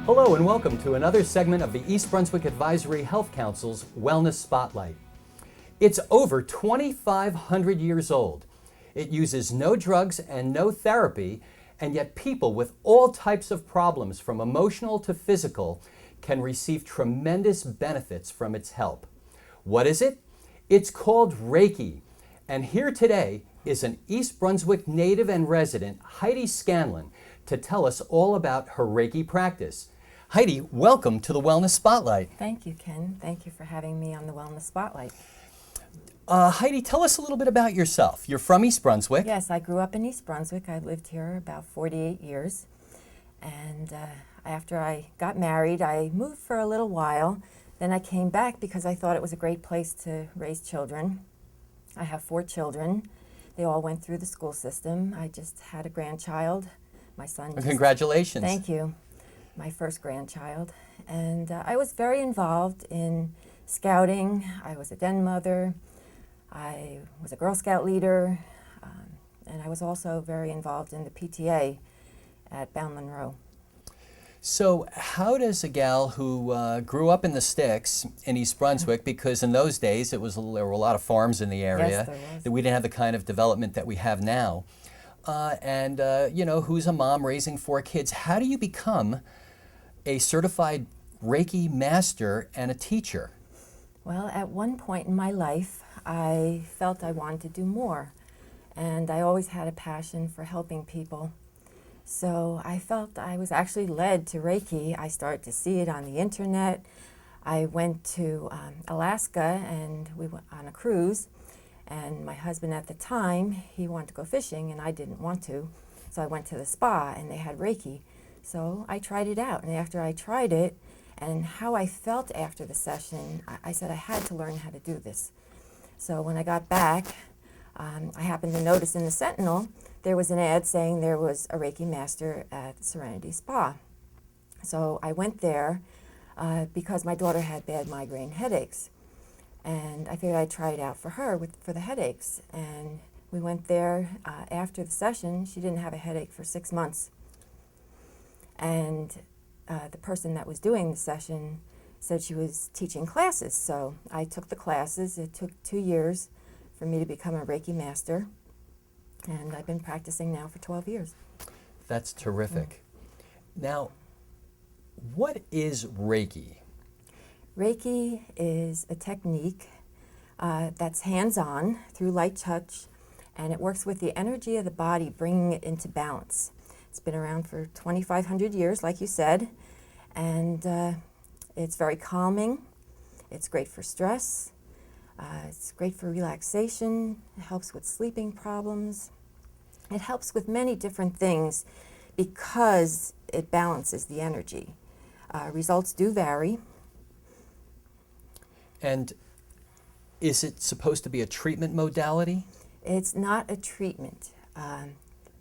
Hello and welcome to another segment of the East Brunswick Advisory Health Council's Wellness Spotlight. It's over 2,500 years old. It uses no drugs and no therapy, and yet people with all types of problems, from emotional to physical, can receive tremendous benefits from its help. What is it? It's called Reiki. And here today is an East Brunswick native and resident, Heidi Scanlon, to tell us all about her Reiki practice. Heidi, welcome to the Wellness Spotlight. Thank you, Ken. Thank you for having me on the Wellness Spotlight. Heidi, tell us a little bit about yourself. You're from East Brunswick. Yes, I grew up in East Brunswick. I lived here about 48 years. And after I got married, I moved for a little while. Then I came back because I thought it was a great place to raise children. I have 4 children. They all went through the school system. I just had a grandchild. My son. Congratulations. Thank you. My first grandchild. And I was very involved in scouting. I was a den mother. I was a Girl Scout leader. And I was also very involved in the PTA at Bound Monroe. So how does a gal who grew up in the sticks in East Brunswick, because in those days there were a lot of farms in the area, Yes, there was. that we didn't have the kind of development that we have now, who's a mom raising 4 kids, how do you become a certified Reiki master and a teacher? Well, at one point in my life, I felt I wanted to do more. And I always had a passion for helping people. So I felt I was actually led to Reiki. I started to see it on the internet. I went to Alaska and we went on a cruise. And my husband at the time, he wanted to go fishing and I didn't want to. So I went to the spa and they had Reiki. So I tried it out. And after I tried it and how I felt after the session, I said I had to learn how to do this. So when I got back, I happened to notice in the Sentinel, there was an ad saying there was a Reiki master at Serenity Spa. So I went there because my daughter had bad migraine headaches. And I figured I'd try it out for her for the headaches. And we went there after the session. She didn't have a headache for 6 months. And the person that was doing the session said she was teaching classes. So I took the classes. It took 2 years for me to become a Reiki master. And I've been practicing now for 12 years. That's terrific. Now, what is Reiki? Reiki is a technique that's hands-on through light touch, and it works with the energy of the body, bringing it into balance. It's been around for 2,500 years, like you said, and it's very calming. It's great for stress. It's great for relaxation. It helps with sleeping problems. It helps with many different things because it balances the energy. Results do vary. And is it supposed to be a treatment modality? It's not a treatment.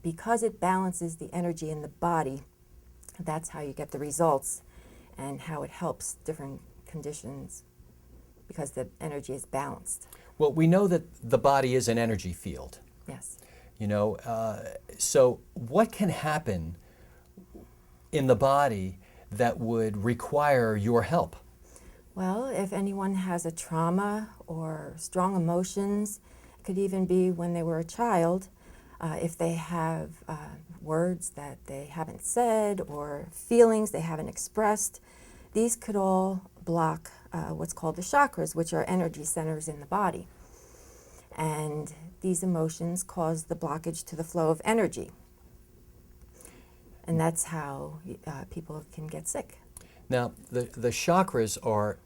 Because it balances the energy in the body, that's how you get the results and how it helps different conditions because the energy is balanced. Well, we know that the body is an energy field. Yes. So what can happen in the body that would require your help? Well, if anyone has a trauma or strong emotions, it could even be when they were a child, if they have words that they haven't said or feelings they haven't expressed, these could all block what's called the chakras, which are energy centers in the body. And these emotions cause the blockage to the flow of energy. And that's how people can get sick. Now, the chakras are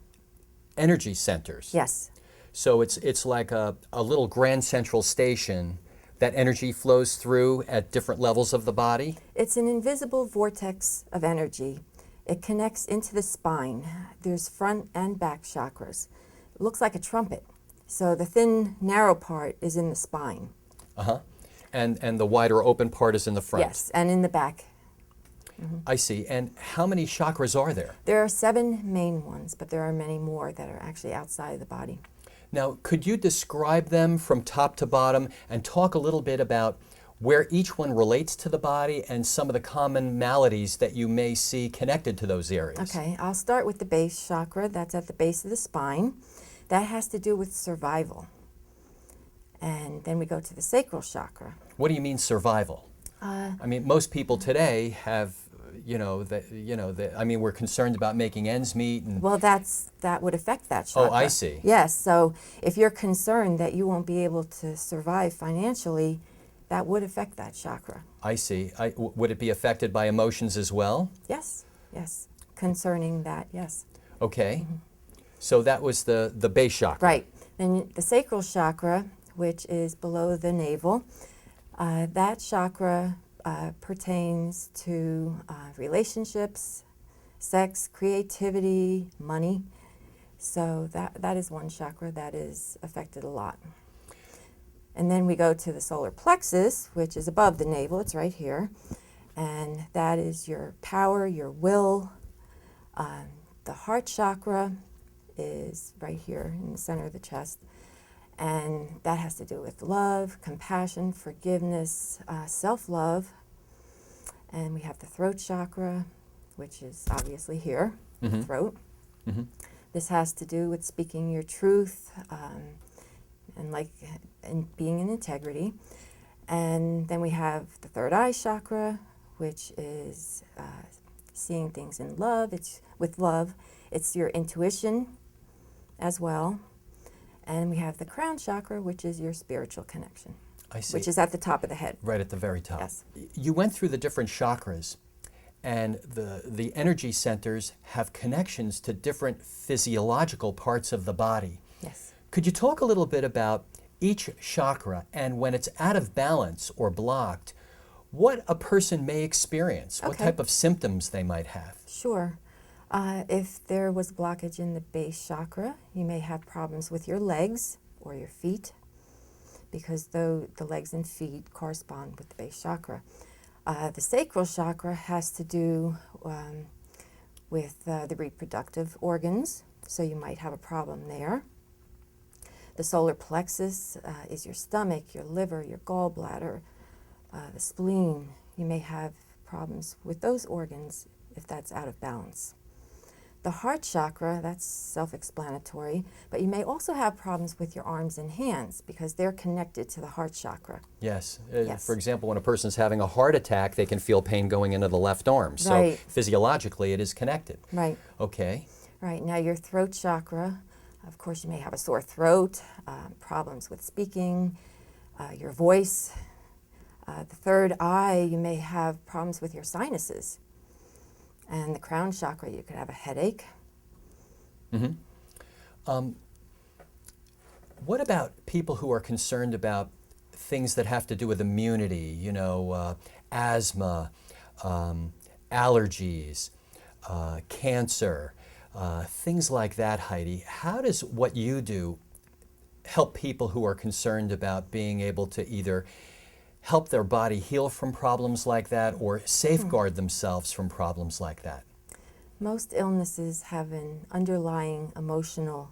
energy centers. Yes. So it's like a little grand central station that energy flows through at different levels of the body? It's an invisible vortex of energy. It connects into the spine. There's front and back chakras. It looks like a trumpet. So the thin, narrow part is in the spine. Uh-huh. And the wider open part is in the front? Yes, and in the back. Mm-hmm. I see. And how many chakras are there? There are 7 main ones, but there are many more that are actually outside of the body. Now, could you describe them from top to bottom and talk a little bit about where each one relates to the body and some of the common maladies that you may see connected to those areas. Okay, I'll start with the base chakra. That's at the base of the spine. That has to do with survival. And then we go to the sacral chakra. What do you mean survival? I mean, most people today have, we're concerned about making ends meet. And Well, that would affect that chakra. oh, I see. Yes, so if you're concerned that you won't be able to survive financially, that would affect that chakra. I see. Would it be affected by emotions as well? Yes, yes. Concerning that, yes. Okay. So that was the base chakra. Right. Then the sacral chakra, which is below the navel, that chakra pertains to relationships, sex, creativity, money. So that is one chakra that is affected a lot. And then we go to the solar plexus, which is above the navel. It's right here. And that is your power, your will. The heart chakra is right here in the center of the chest. And that has to do with love, compassion, forgiveness, self-love. And we have the throat chakra, which is obviously here, the throat. This has to do with speaking your truth and being in integrity. And then we have the third eye chakra, which is seeing things in love. It's with love. It's your intuition as well. And we have the crown chakra, which is your spiritual connection. I see. Which is at the top of the head. Right at the very top. Yes. You went through the different chakras, and the energy centers have connections to different physiological parts of the body. Yes. Could you talk a little bit about each chakra and when it's out of balance or blocked, what a person may experience, what Okay. type of symptoms they might have? Sure. If there was blockage in the base chakra, you may have problems with your legs or your feet, because the legs and feet correspond with the base chakra. The sacral chakra has to do with the reproductive organs, so you might have a problem there. The solar plexus is your stomach, your liver, your gallbladder, the spleen. You may have problems with those organs if that's out of balance. The heart chakra, that's self-explanatory, but you may also have problems with your arms and hands because they're connected to the heart chakra. Yes. Yes. For example, when a person's having a heart attack, they can feel pain going into the left arm. So Right. physiologically, it is connected. Right. Okay. Right. Now your throat chakra, of course, you may have a sore throat, problems with speaking, your voice. The third eye, you may have problems with your sinuses. And the crown chakra, you could have a headache. What about people who are concerned about things that have to do with immunity, asthma, allergies, cancer, things like that, Heidi? How does what you do help people who are concerned about being able to either help their body heal from problems like that or safeguard themselves from problems like that? Most illnesses have an underlying emotional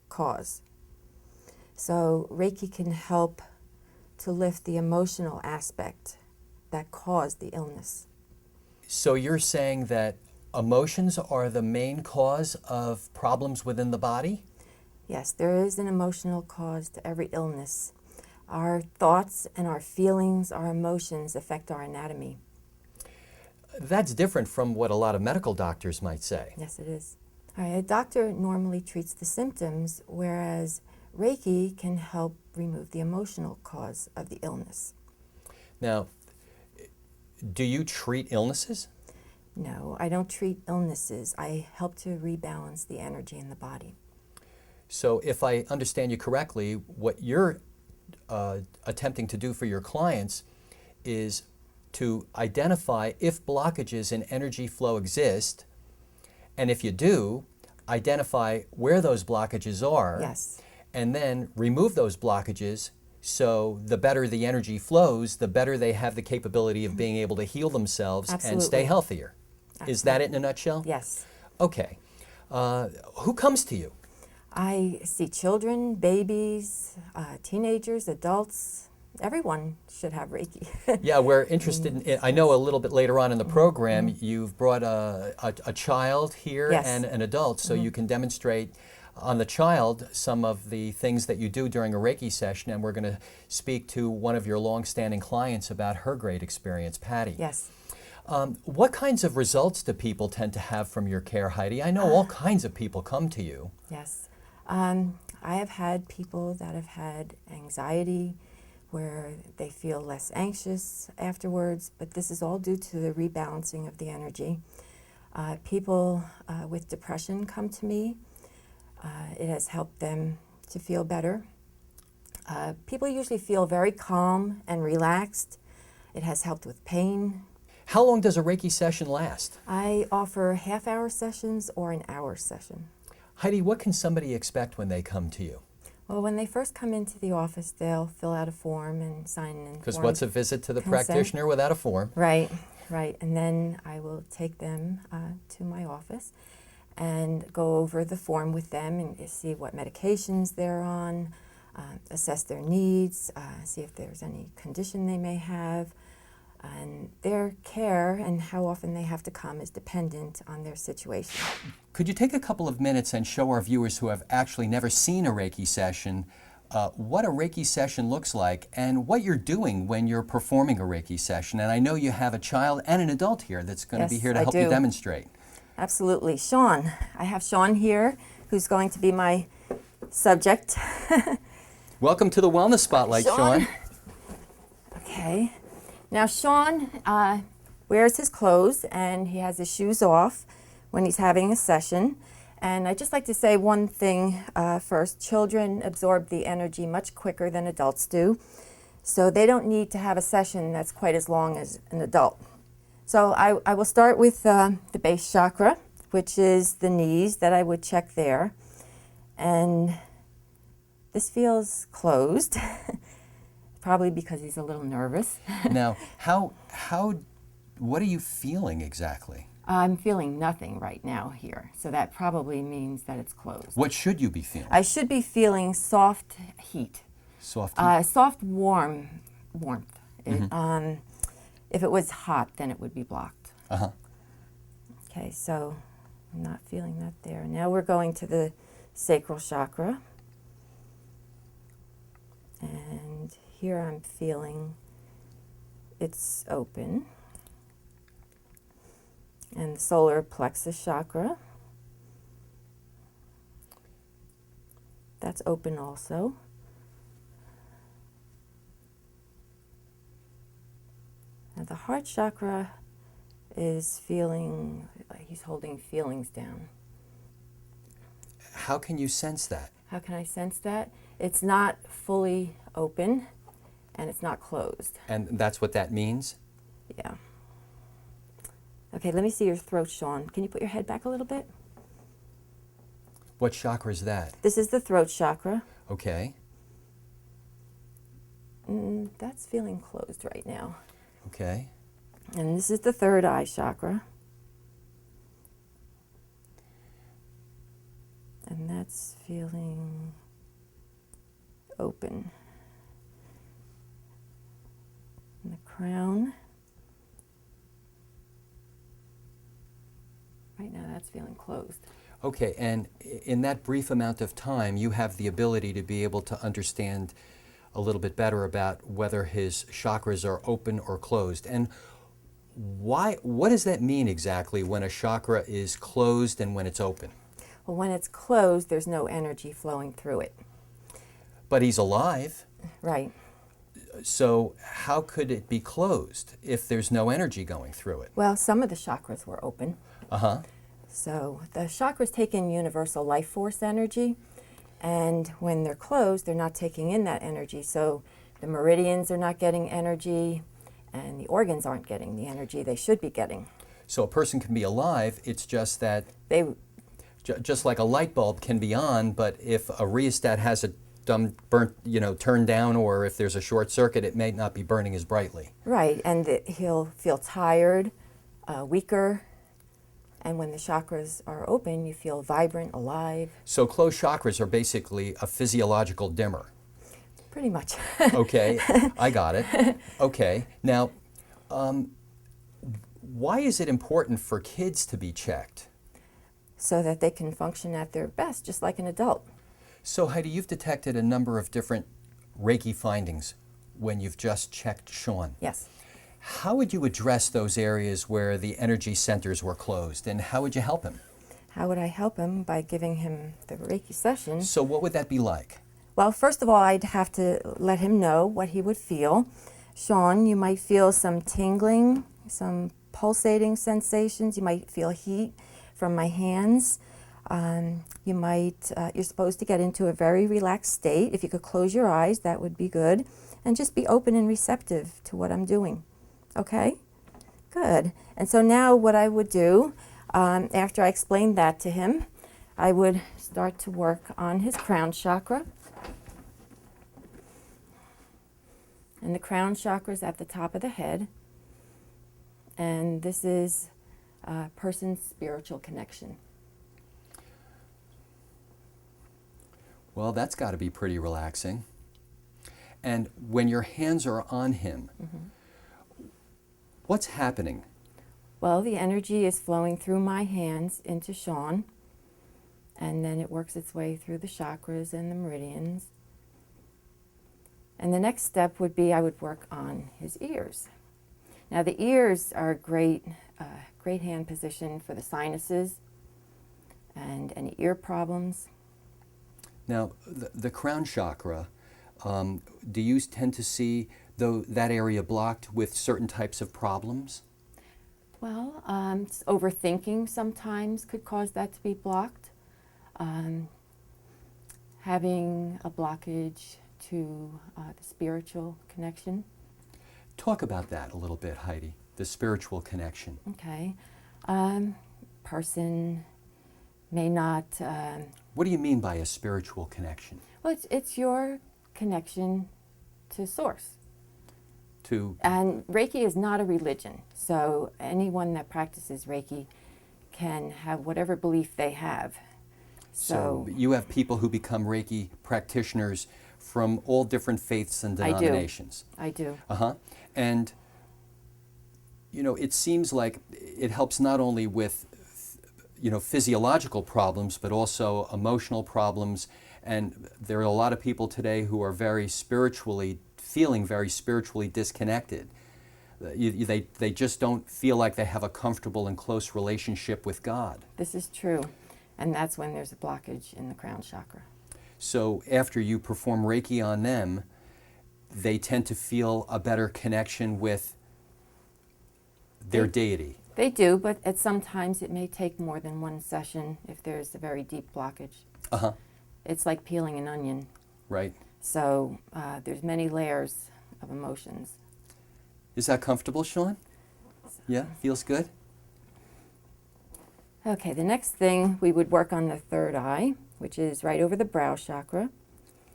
cause. So Reiki can help to lift the emotional aspect that caused the illness. So you're saying that emotions are the main cause of problems within the body? Yes, there is an emotional cause to every illness. Our thoughts and our feelings, our emotions affect our anatomy. That's different from what a lot of medical doctors might say. Yes, it is. All right, a doctor normally treats the symptoms, whereas Reiki can help remove the emotional cause of the illness. Now, do you treat illnesses? No, I don't treat illnesses. I help to rebalance the energy in the body. So if I understand you correctly, what you're attempting to do for your clients is to identify if blockages in energy flow exist, and if you do, identify where those blockages are, Yes. and then remove those blockages so the better the energy flows, the better they have the capability of being able to heal themselves and stay Absolutely. healthier. Is that it in a nutshell? Yes. Okay. Who comes to you? I see children, babies, teenagers, adults, everyone should have Reiki. Yeah, we're interested in, I know a little bit later on in the program, you've brought a child here Yes. and an adult, so you can demonstrate on the child some of the things that you do during a Reiki session, and we're going to speak to one of your long-standing clients about her great experience, Patty. Yes. What kinds of results do people tend to have from your care, Heidi? I know all kinds of people come to you. Yes. I have had people that have had anxiety where they feel less anxious afterwards, but this is all due to the rebalancing of the energy. People with depression come to me. It has helped them to feel better. People usually feel very calm and relaxed. It has helped with pain. How long does a Reiki session last? I offer half-hour sessions or an hour session. Heidi, what can somebody expect when they come to you? Well, when they first come into the office, they'll fill out a form and sign an Because informed what's a visit to the consent. practitioner without a form? Right, right. And then I will take them to my office and go over the form with them and see what medications they're on, assess their needs, see if there's any condition they may have. And their care and how often they have to come is dependent on their situation. Could you take a couple of minutes and show our viewers who have actually never seen a Reiki session what a Reiki session looks like and what you're doing when you're performing a Reiki session? And I know you have a child and an adult here that's going to be here to help you demonstrate. Absolutely. Sean. I have Sean here who's going to be my subject. Welcome to the Wellness Spotlight, Sean. Okay. Now Sean wears his clothes and he has his shoes off when he's having a session. And I'd just like to say one thing first. Children absorb the energy much quicker than adults do. So they don't need to have a session that's quite as long as an adult. So I will start with the base chakra, which is the knees that I would check there. And this feels closed. Probably because he's a little nervous. Now, what are you feeling exactly? I'm feeling nothing right now here, so that probably means that it's closed. What should you be feeling? I should be feeling soft heat. Soft heat? Soft warmth. Mm-hmm. If it was hot, then it would be blocked. Uh-huh. Okay, so I'm not feeling that there. Now we're going to the sacral chakra. And here I'm feeling it's open. And the solar plexus chakra, that's open also. Now the heart chakra is feeling, he's holding feelings down. How can you sense that? How can I sense that? It's not fully open and it's not closed. And that's what that means? Yeah. Okay, let me see your throat, Sean. Can you put your head back a little bit? What chakra is that? This is the throat chakra. Okay. That's feeling closed right now. Okay. And this is the third eye chakra. And that's feeling open. And the crown. Right now that's feeling closed. Okay, and in that brief amount of time, you have the ability to be able to understand a little bit better about whether his chakras are open or closed. And what does that mean exactly when a chakra is closed and when it's open? Well, when it's closed, there's no energy flowing through it. But he's alive. Right. So how could it be closed if there's no energy going through it? Well, some of the chakras were open. Uh-huh. So the chakras take in universal life force energy, and when they're closed, they're not taking in that energy. So the meridians are not getting energy, and the organs aren't getting the energy they should be getting. So a person can be alive, it's just that They, just like a light bulb can be on, but if a rheostat has a turned down, or if there's a short circuit, it may not be burning as brightly. right, and he'll feel tired, weaker, and when the chakras are open, you feel vibrant, alive. So closed chakras are basically a physiological dimmer. Pretty much. Okay, I got it. Okay, now, why is it important for kids to be checked? So that they can function at their best, just like an adult. So Heidi, you've detected a number of different Reiki findings when you've just checked Sean. Yes. How would you address those areas where the energy centers were closed, and how would you help him? How would I help him? By giving him the Reiki session. So what would that be like? Well, first of all, I'd have to let him know what he would feel. Sean, you might feel some tingling, some pulsating sensations. You might feel heat from my hands. You're supposed to get into a very relaxed state. If you could close your eyes, that would be good. And just be open and receptive to what I'm doing. Okay? Good. And so now what I would do, after I explained that to him, I would start to work on his crown chakra. And the crown chakra is at the top of the head. And this is a person's spiritual connection. Well, that's got to be pretty relaxing. And when your hands are on him, what's happening? Well, the energy is flowing through my hands into Sean, and then it works its way through the chakras and the meridians. And the next step would be I would work on his ears. Now, the ears are a great hand position for the sinuses and any ear problems. Now, the crown chakra, do you tend to see that area blocked with certain types of problems? Well, overthinking sometimes could cause that to be blocked. Having a blockage to the spiritual connection. Talk about that a little bit, Heidi, the spiritual connection. Okay. Person may not... What do you mean by a spiritual connection? Well, it's your connection to Source. And Reiki is not a religion, so anyone that practices Reiki can have whatever belief they have. So you have people who become Reiki practitioners from all different faiths and denominations. I do. And, you know, it seems like it helps not only with, you know, physiological problems, but also emotional problems. And there are a lot of people today who are feeling very spiritually disconnected. They just don't feel like they have a comfortable and close relationship with God. This is true. And that's when there's a blockage in the crown chakra. So after you perform Reiki on them, they tend to feel a better connection with their deity. They do, but sometimes it may take more than one session if there's a very deep blockage. It's like peeling an onion. Right. So there's many layers of emotions. Is that comfortable, Sean? Yeah, feels good? Okay, the next thing we would work on the third eye, which is right over the brow chakra.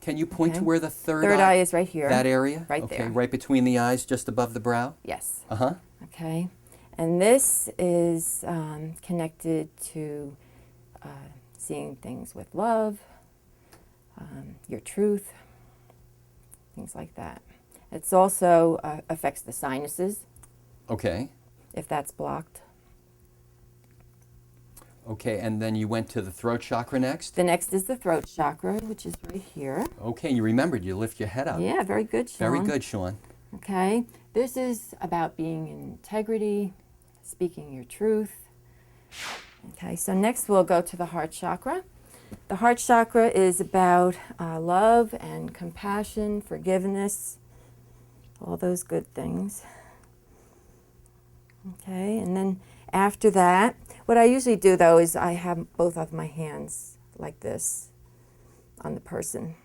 Can you point to where the third eye is? Right here. That area? Right there. Okay, right between the eyes, just above the brow? Yes. Uh-huh. Okay, and this is connected to seeing things with love, your truth, things like that. It's also affects the sinuses. Okay. If that's blocked. Okay, and then you went to the throat chakra next? The next is the throat chakra, which is right here. Okay, you remembered. You lift your head up. Yeah, very good, Sean. Very good, Sean. Okay, this is about being in integrity, speaking your truth. Okay, so next we'll go to the heart chakra. The heart chakra is about love and compassion, forgiveness, all those good things. Okay, and then after that, what I usually do though is I have both of my hands like this on the person,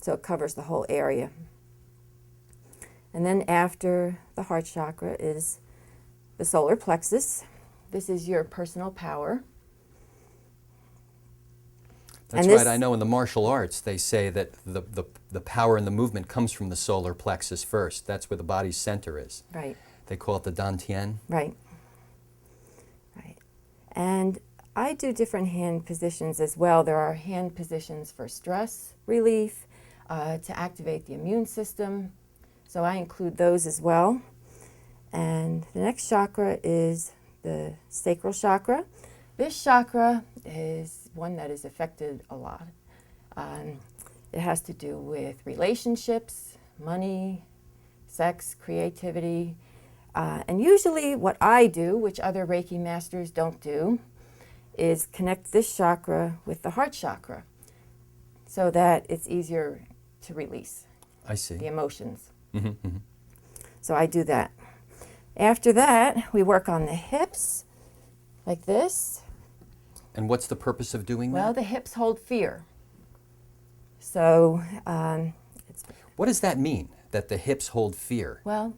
so it covers the whole area. And then after the heart chakra is the solar plexus. This is your personal power. That's right. I know in the martial arts they say that the power and the movement comes from the solar plexus first. That's where the body's center is. Right. They call it the dantian. Right. Right. And I do different hand positions as well. There are hand positions for stress relief. to activate the immune system. So I include those as well. And the next chakra is the sacral chakra. This chakra is one that is affected a lot. It has to do with relationships, money, sex, creativity. And usually what I do, which other Reiki masters don't do, is connect this chakra with the heart chakra so that it's easier to release I see. the emotions. Mm-hmm, mm-hmm. So I do that. After that, we work on the hips, like this. And what's the purpose of doing Well, that? the hips hold fear. So, What does that mean, that the hips hold fear? well,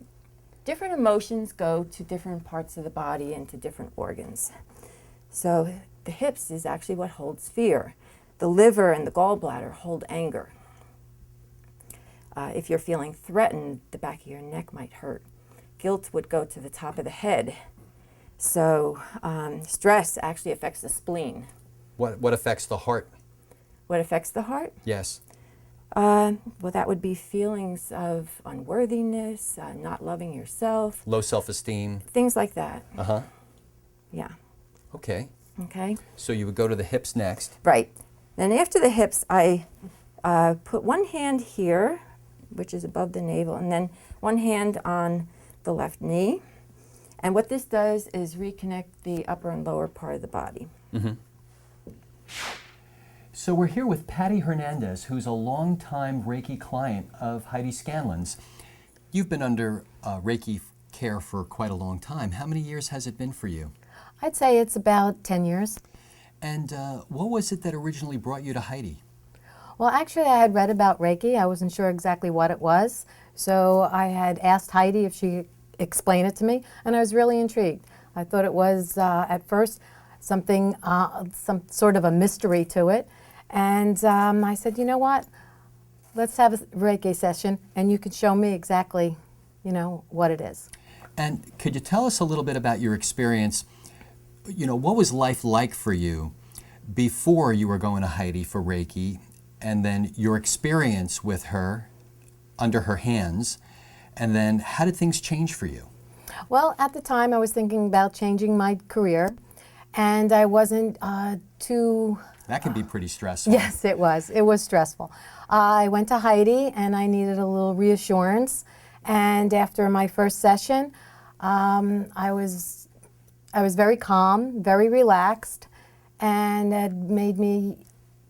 different emotions go to different parts of the body and to different organs. So the hips is actually what holds fear. The liver and the gallbladder hold anger. If you're feeling threatened, the back of your neck might hurt. Guilt would go to the top of the head. So stress actually affects the spleen. What affects the heart? What affects the heart? Yes. Well, that would be feelings of unworthiness, not loving yourself, Low self-esteem. things like that. Uh-huh. Yeah. Okay. Okay. So you would go to the hips next. Right. Then after the hips, I put one hand here, which is above the navel, and then one hand on the left knee. And what this does is reconnect the upper and lower part of the body. Mm-hmm. So we're here with Patty Hernandez, who's a longtime Reiki client of Heidi Scanlon's. You've been under Reiki care for quite a long time. How many years has it been for you? I'd say it's about 10 years. And what was it that originally brought you to Heidi? Well, actually, I had read about Reiki. I wasn't sure exactly what it was. So I had asked Heidi if she could explain it to me, and I was really intrigued. I thought it was, at first, something, some sort of a mystery to it. And I said, you know what? Let's have a Reiki session, and you can show me exactly, what it is. And could you tell us a little bit about your experience? What was life like for you before you were going to Heidi for Reiki, and then your experience with her under her hands, and then how did things change for you? Well, at the time, I was thinking about changing my career, and I wasn't too... That can be pretty stressful. Yes, it was. It was stressful. I went to Heidi, and I needed a little reassurance. And after my first session, I was very calm, very relaxed, and it made me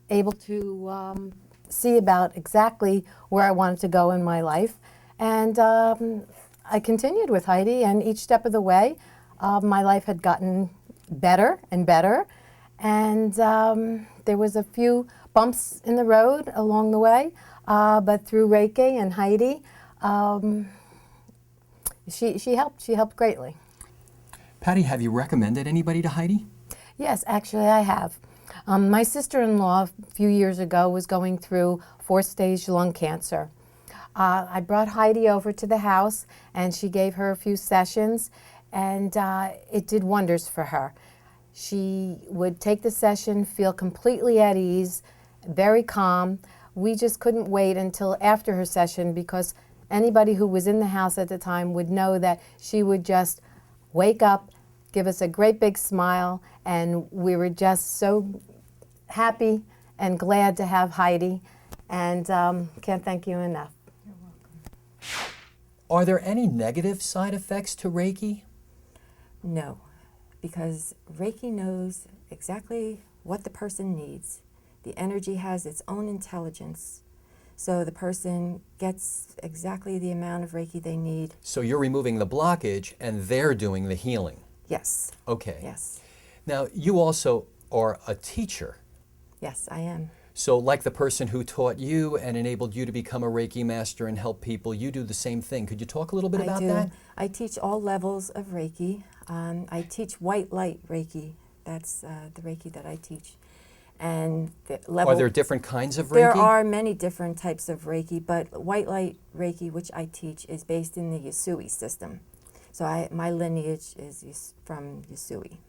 able to see about exactly where I wanted to go in my life. And I continued with Heidi, and each step of the way, my life had gotten better and better. And there was a few bumps in the road along the way, but through Reiki and Heidi, she helped greatly. Patty, have you recommended anybody to Heidi? Yes, actually I have. My sister-in-law a few years ago was going through 4-stage lung cancer. I brought Heidi over to the house, and she gave her a few sessions, and it did wonders for her. She would take the session, feel completely at ease, very calm. We just couldn't wait until after her session, because anybody who was in the house at the time would know that she would just wake up, give us a great big smile, and we were just so happy and glad to have Heidi, and can't thank you enough. You're welcome. Are there any negative side effects to Reiki? No, because Reiki knows exactly what the person needs. The energy has its own intelligence, so the person gets exactly the amount of Reiki they need. So you're removing the blockage and they're doing the healing. Yes. Okay. Yes. Now, you also are a teacher. Yes, I am. So like the person who taught you and enabled you to become a Reiki master and help people, you do the same thing. Could you talk a little bit about that? I teach all levels of Reiki. I teach white light Reiki. That's the Reiki that I teach. And the level, Are there different kinds of Reiki? There are many different types of Reiki, but white light Reiki, which I teach, is based in the Usui system. So my lineage is from Usui.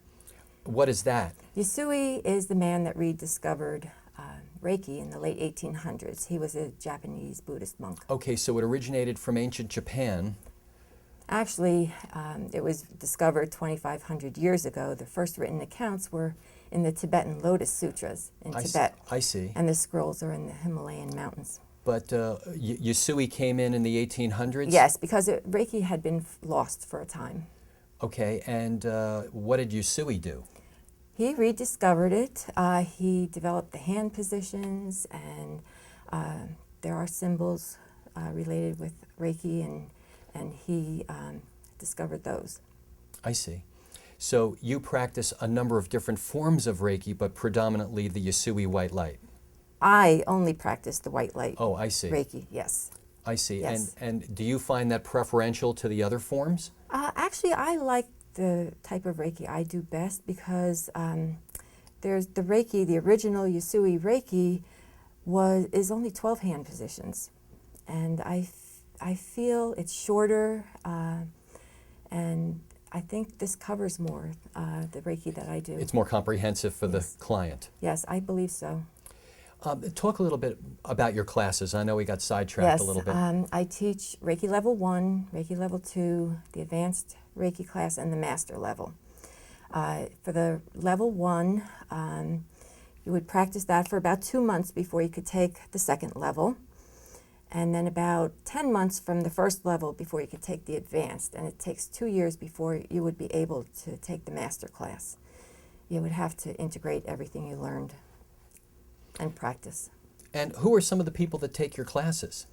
What is that? Usui is the man that rediscovered Reiki in the late 1800s. He was a Japanese Buddhist monk. Okay, so it originated from ancient Japan. Actually, it was discovered 2,500 years ago. The first written accounts were in the Tibetan Lotus Sutras in Tibet. I see. And the scrolls are in the Himalayan mountains. But Yusui came in the 1800s? Yes, because Reiki had been lost for a time. Okay, and what did Yusui do? He rediscovered it. He developed the hand positions, and there are symbols related with Reiki, and he discovered those. I see. So you practice a number of different forms of Reiki, but predominantly the Yusui white light. I only practice the white light. Oh, I see. Reiki, yes. I see. Yes. And do you find that preferential to the other forms? Actually, I like the type of Reiki I do best because there's the Reiki, the original Yusui Reiki is only 12 hand positions. And I feel it's shorter, and I think this covers more, the Reiki that I do. It's more comprehensive for Yes. the client. Yes, I believe so. Talk a little bit about your classes. I know we got sidetracked Yes, a little bit. I teach Reiki Level 1, Reiki Level 2, the Advanced Reiki class, and the Master Level. For the Level 1, you would practice that for about 2 months before you could take the second level, and then about 10 months from the first level before you could take the Advanced, and it takes 2 years before you would be able to take the Master class. You would have to integrate everything you learned and practice. And who are some of the people that take your classes?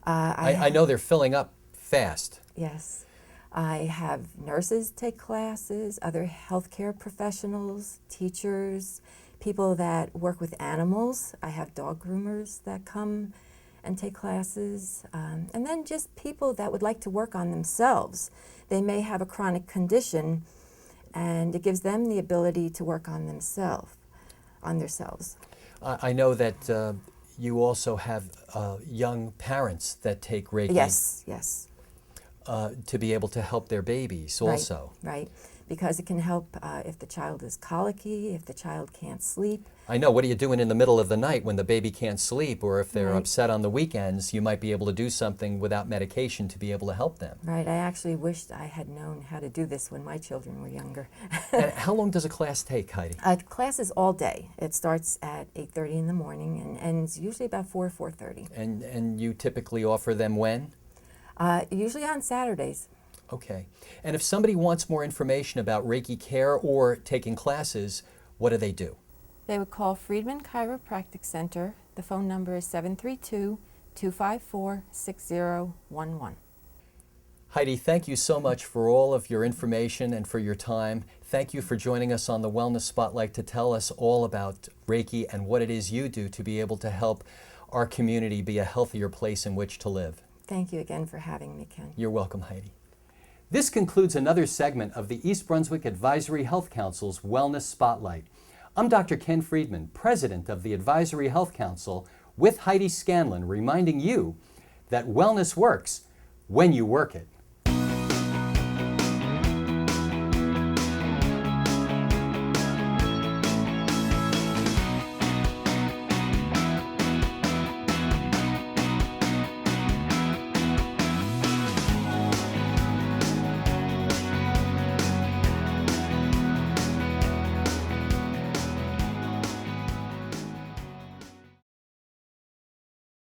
I I know they're filling up fast. Yes. I have nurses take classes, other healthcare professionals, teachers, people that work with animals. I have dog groomers that come and take classes. And then just people that would like to work on themselves. They may have a chronic condition, and it gives them the ability to work on themselves. I know that you also have young parents that take Reiki. Yes, yes. To be able to help their babies also. Right, because it can help if the child is colicky, if the child can't sleep. I know, what are you doing in the middle of the night when the baby can't sleep, or if they're Right. upset on the weekends, you might be able to do something without medication to be able to help them. Right, I actually wished I had known how to do this when my children were younger. And how long does a class take, Heidi? Class is all day. It starts at 8:30 in the morning and ends usually about 4:30. And you typically offer them when? Usually on Saturdays. Okay. And if somebody wants more information about Reiki care or taking classes, what do they do? They would call Friedman Chiropractic Center. The phone number is 732-254-6011. Heidi, thank you so much for all of your information and for your time. Thank you for joining us on the Wellness Spotlight to tell us all about Reiki and what it is you do to be able to help our community be a healthier place in which to live. Thank you again for having me, Ken. You're welcome, Heidi. This concludes another segment of the East Brunswick Advisory Health Council's Wellness Spotlight. I'm Dr. Ken Friedman, President of the Advisory Health Council, with Heidi Scanlon, reminding you that wellness works when you work it.